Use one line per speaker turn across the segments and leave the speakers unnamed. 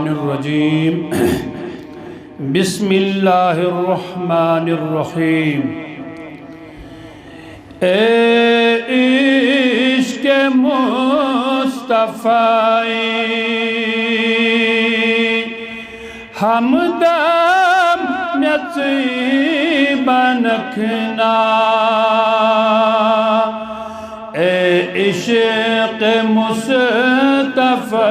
الرجیم بسم اللہ الرحمن الرحیم اے عشق مصطفی ہمدم میچی بنکھنا اے عشق مصطفی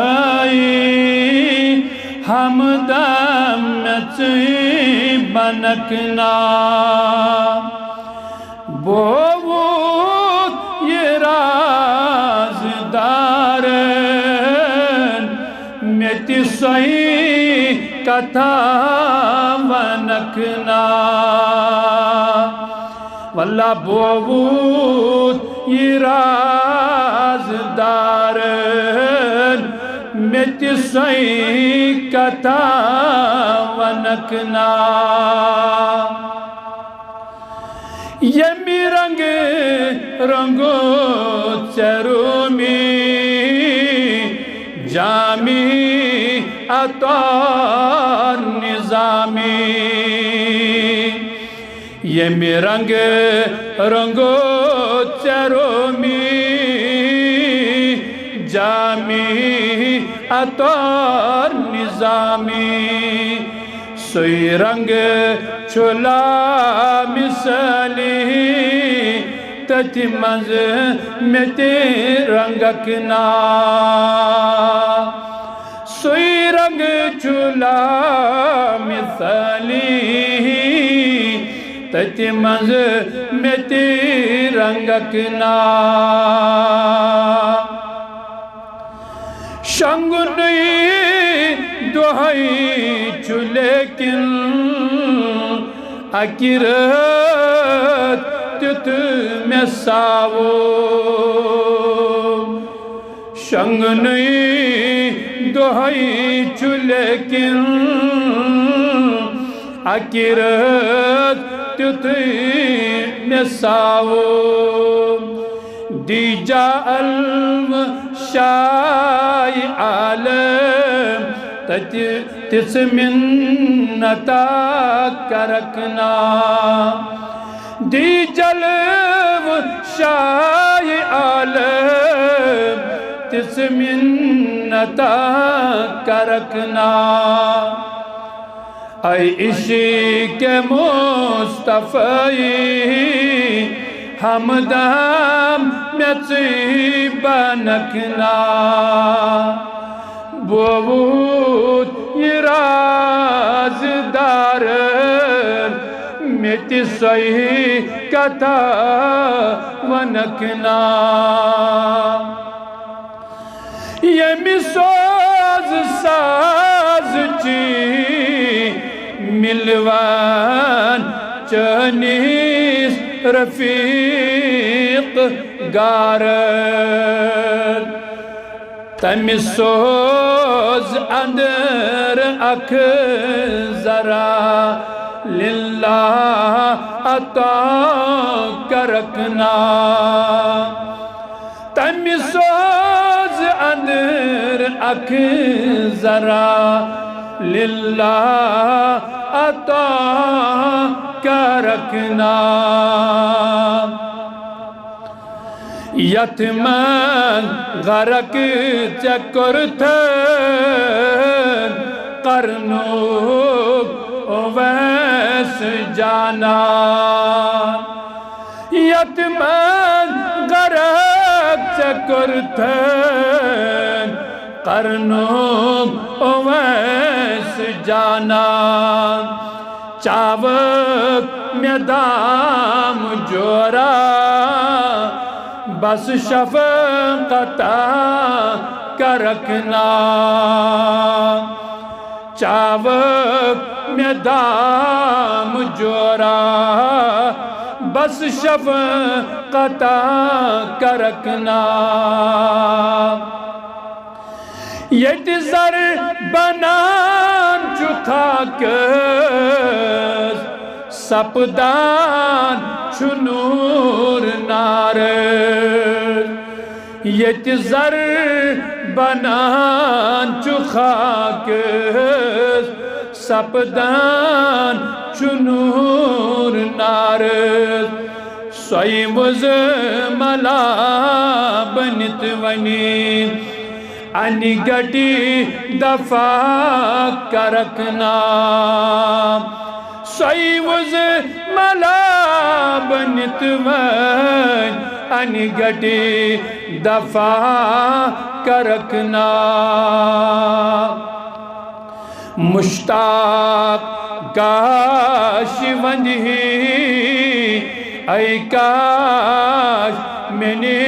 ہمدم میچی بنکھنا بہت یہ رازدارن میتی صحیح کتھا ونکھنا واللہ بہت یہ رازدارن میتی صحیح کتھا ونکھنا یمی رنگ رنگو چرومی جامی اطار نظامی یمی رنگ رنگو چرومی جامی اطار نظامی سوئی رنگ چلا مثالی تتی منز میتی رنگکنا سوئی رنگ چلا مثالی تتی منز میتی رنگکنا شنگنی دہائی چلیکن اکیرت تت میں ساو شنگنی دہائی چلیکن اکیرت تت میں ساو دیجا علم شائی عالم تس منتا کرکنا دی جلو شائی عالم تس منتا کرکنا اے عشق مصطفی ہمدم میچی بنکھنا بہت یہ رازدارن میتی صحیح کتھا ونکھنا یمی سوز ساز چی ملوان چنیس رفیق گارن تمی سوز اندر اکھ ذرا للہ عطا کرکنا تمی سوز اندر اکھ ذرا للہ عطا کرکنا یتمن غرق چکر تھن قرنوب اویس جانا یتمن غرق چکر تھن قرنوب اویس جانا چاوک میدام جورا بس شفقتا کرکنا چاوک میدام جورا بس شفقتا کرکنا یت زر بنان چتھا کس سپدان چنور نار یت زر بنان چو خاکس سپدان چو نور نارس سوئی وز ملا بنت ونی انی گٹی دفاع کرکنا سوئی وز ملا بنت ونی انی گٹی دفاع کرکنا مشتاق کاش وندی ای کاش منی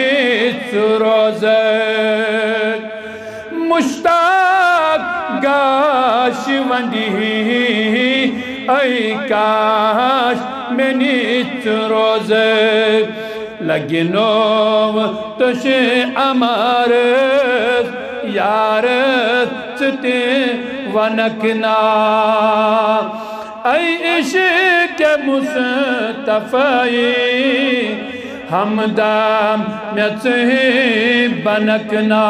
روزت مشتاق کاش وندی ای کاش منی روزت لگنو تش امارت یارت چتے ونکنا ای عشق مصطفی ہمدام میچے بنکنا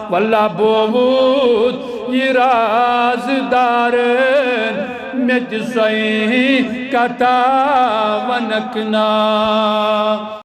واللہ بود یہ رازدار میچ سوئی کتا ونکنا